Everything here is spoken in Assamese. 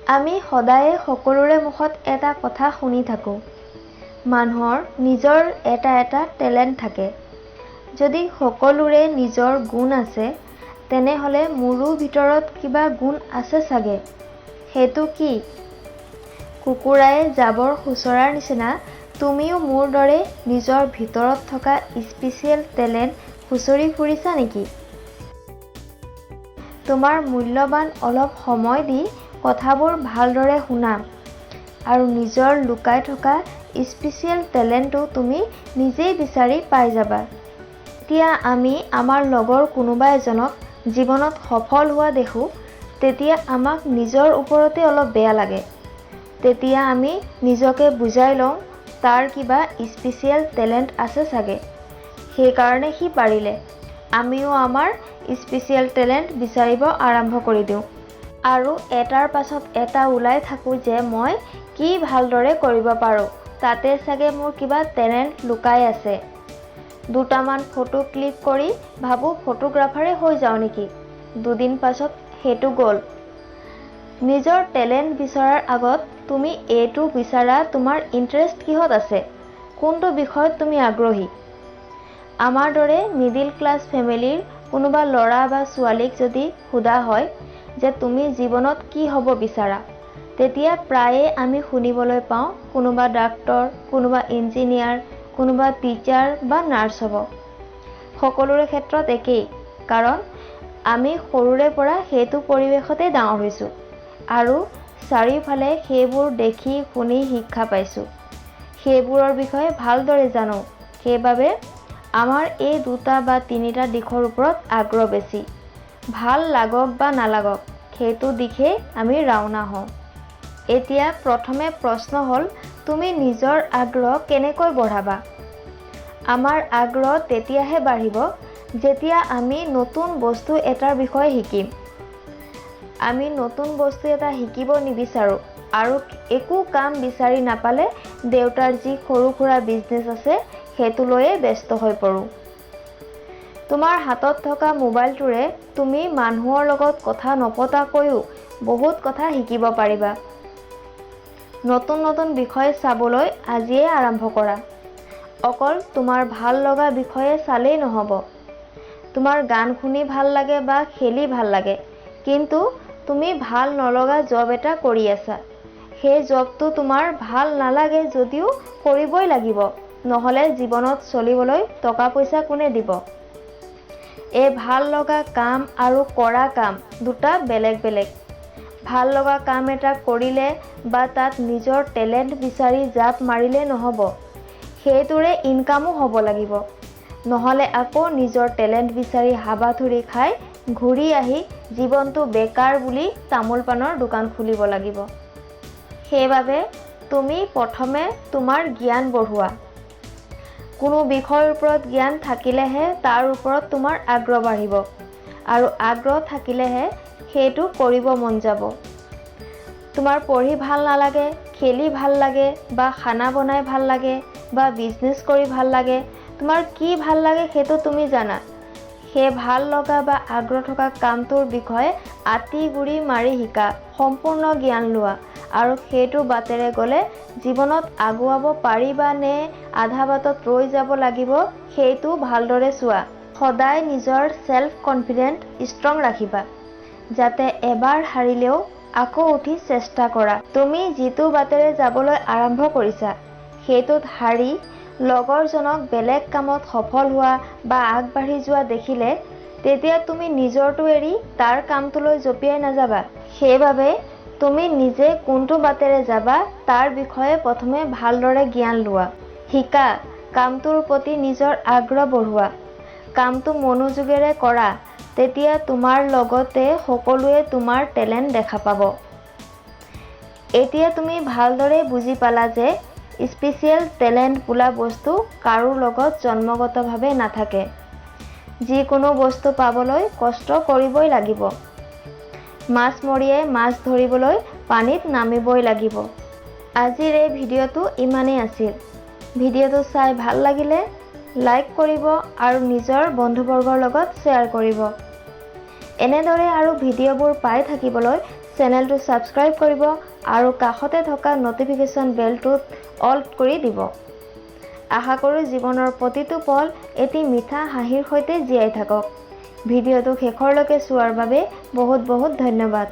আমি সদায়ে সকলোৰে মুখত এটা কথা শুনি থাকোঁ, মানুহৰ নিজৰ এটা টেলেণ্ট থাকে। যদি সকলোৰে নিজৰ গুণ আছে, তেনেহ'লে মোৰো ভিতৰত কিবা গুণ আছে চাগে। সেইটো কি? কুকুৰাই জাবৰ খুচৰাৰ নিচিনা তুমিও মোৰ দৰে নিজৰ ভিতৰত থকা স্পেচিয়েল টেলেণ্ট খুচৰি ফুৰিছা নেকি? তোমাৰ মূল্যৱান অলপ সময় দি কথাবোৰ ভালদৰে শুনা আৰু নিজৰ লুকাই থকা স্পেচিয়েল টেলেণ্টটো তুমি নিজেই বিচাৰি পাই যাবা। যেতিয়া আমি আমাৰ লগৰ কোনোবা এজনক জীৱনত সফল হোৱা দেখোঁ, তেতিয়া আমাক নিজৰ ওপৰতে অলপ বেয়া লাগে। তেতিয়া আমি নিজকে বুজাই লওঁ, তাৰ কিবা স্পেচিয়েল টেলেণ্ট আছে চাগে, সেইকাৰণে সি পাৰিলে। আমিও আমাৰ স্পেচিয়েল টেলেণ্ট বিচাৰিব আৰম্ভ কৰি দিওঁ আৰু এটাৰ পাছত এটা ওলাই থাকোঁ যে মই কি ভালদৰে কৰিব পাৰোঁ, তাতে চাগে মোৰ কিবা টেলেণ্ট লুকাই আছে। দুটামান ফটো ক্লিক কৰি ভাবোঁ ফটোগ্ৰাফাৰে হৈ যাওঁ নেকি। দুদিন পাছত সেইটো গ'ল। নিজৰ টেলেণ্ট বিচৰাৰ আগত তুমি এইটো বিচাৰা, তোমাৰ ইণ্টাৰেষ্ট কিহত আছে, কোনটো বিষয়ত তুমি আগ্ৰহী। আমাৰ দৰে মিডিল ক্লাছ ফেমিলিৰ কোনোবা ল'ৰা বা ছোৱালীক যদি সোধা হয় যে তুমি জীৱনত কি হ'ব বিচাৰা, তেতিয়া প্ৰায়ে আমি শুনিবলৈ পাওঁ কোনোবা ডাক্তৰ, কোনোবা ইঞ্জিনিয়াৰ, কোনোবা টিচাৰ বা নাৰ্ছ হ'ব। সকলোৰে ক্ষেত্ৰত একেই, কাৰণ আমি সৰুৰে পৰা সেইটো পৰিৱেশতে ডাঙৰ হৈছোঁ আৰু চাৰিওফালে সেইবোৰ দেখি শুনি শিক্ষা পাইছোঁ। সেইবোৰৰ বিষয়ে ভালদৰে জানো, সেইবাবে আমাৰ এই দুটা বা তিনিটা দিশৰ ওপৰত আগ্ৰহ বেছি। ভাল লাগক বা নালাগক, সেইটো দিশেই আমি ৰাওনা হওঁ। এতিয়া প্ৰথমে প্ৰশ্ন হ'ল, তুমি নিজৰ আগ্ৰহ কেনেকৈ বঢ়াবা? আমাৰ আগ্ৰহ তেতিয়াহে বাঢ়িব যেতিয়া আমি নতুন বস্তু এটাৰ বিষয়ে শিকিম। আমি নতুন বস্তু এটা শিকিব নিবিচাৰোঁ আৰু একো কাম বিচাৰি নাপালে দেউতাৰ যি সৰু সুৰা বিজনেছ আছে সেইটো লৈয়ে ব্যস্ত হৈ পৰোঁ। তোমাৰ হাতত থকা মোবাইলটোৰে তুমি মানুহৰ লগত কথা নপতাকৈও বহুত কথা শিকিব পাৰিবা। নতুন নতুন বিষয় চাবলৈ আজিয়ে আৰম্ভ কৰা। অকল তোমাৰ ভাল লগা বিষয়ে চালেই নহ'ব। তোমাৰ গান শুনি ভাল লাগে বা খেলি ভাল লাগে, কিন্তু তুমি ভাল নলগা জব এটা কৰি আছা। সেই জবটো তোমাৰ ভাল নালাগে যদিও কৰিবই লাগিব, নহ'লে জীৱনত চলিবলৈ টকা পইচা কোনে দিব। এই ভাল লগা কাম আৰু কৰা কাম দুটা বেলেগ বেলেগ। ভাল লগা কাম এটা কৰিলে বা তাত নিজৰ টেলেণ্ট বিচাৰি জাপ মাৰিলে নহ'ব, সেইটোৰে ইনকামো হ'ব লাগিব। নহ'লে আকৌ নিজৰ টেলেণ্ট বিচাৰি হাবাথুৰি খাই ঘূৰি আহি জীৱনটো বেকাৰ বুলি তামোল পাণৰ দোকান খুলিব লাগিব। সেইবাবে তুমি প্ৰথমে তোমাৰ জ্ঞান বঢ়োৱা। কোনো বিষয়ৰ ওপৰত জ্ঞান থাকিলেহে তাৰ ওপৰত তোমাৰ আগ্ৰহ বাঢ়িব আৰু আগ্ৰহ থাকিলেহে সেইটো কৰিব মন যাব। তোমাৰ পঢ়ি ভাল নালাগে, খেলি ভাল লাগে বা খানা বনাই ভাল লাগে বা বিজনেছ কৰি ভাল লাগে, তোমাৰ কি ভাল লাগে সেইটো তুমি জানা। সেই ভাল লগা বা আগ্ৰহ থকা কামটোৰ বিষয়ে আঁতি গুৰি মাৰি শিকা, সম্পূৰ্ণ জ্ঞান লোৱা আৰু সেইটো বাটেৰে গ'লে জীৱনত আগুৱাব পাৰিবা নে আধা বাটত ৰৈ যাব লাগিব, সেইটো ভালদৰে চোৱা। সদায় নিজৰ চেল্ফ কনফিডেন্ট ষ্ট্ৰং ৰাখিবা, যাতে এবাৰ হাৰিলেও আকৌ উঠি চেষ্টা কৰা। তুমি যিটো বাটেৰে যাবলৈ আৰম্ভ কৰিছা, সেইটোত হাৰি লগৰজনক বেলেগ কামত সফল হোৱা বা আগবাঢ়ি যোৱা দেখিলে তেতিয়া তুমি নিজৰটো এৰি তাৰ কামটোলৈ জঁপিয়াই নাযাবা। সেইবাবে তুমি নিজে কোনটো বাটেৰে যাবা তাৰ বিষয়ে প্ৰথমে ভালদৰে জ্ঞান লোৱা, শিকা, কামটোৰ প্ৰতি নিজৰ আগ্ৰহ বঢ়োৱা, কামটো মনোযোগেৰে কৰা, তেতিয়া তোমাৰ লগতে সকলোৱে তোমাৰ টেলেণ্ট দেখা পাব। এতিয়া তুমি ভালদৰে বুজি পালা যে স্পেচিয়েল টেলেণ্ট বোলা বস্তু কাৰো লগত জন্মগতভাৱে নাথাকে। যিকোনো বস্তু পাবলৈ কষ্ট কৰিবই লাগিব। মাছমৰীয়াই মাছ ধৰিবলৈ পানীত নামিবই লাগিব। আজিৰ এই ভিডিঅ'টো ইমানেই আছিল। ভিডিঅ'টো চাই ভাল লাগিলে লাইক কৰিব আৰু নিজৰ বন্ধুবৰ্গৰ লগত শ্বেয়াৰ কৰিব। এনেদৰে আৰু ভিডিঅ'বোৰ পাই থাকিবলৈ চেনেলটো ছাবস্ক্ৰাইব কৰিব আৰু কাষতে থকা ন'টিফিকেশ্যন বেলটোত অল কৰি দিব। আশা কৰোঁ জীৱনৰ প্ৰতিটো পল এটি মিঠা হাঁহিৰ সৈতে জীয়াই থাকক। ভিডিঅ'টো শেষৰলৈকে চোৱাৰ বাবে বহুত বহুত ধন্যবাদ।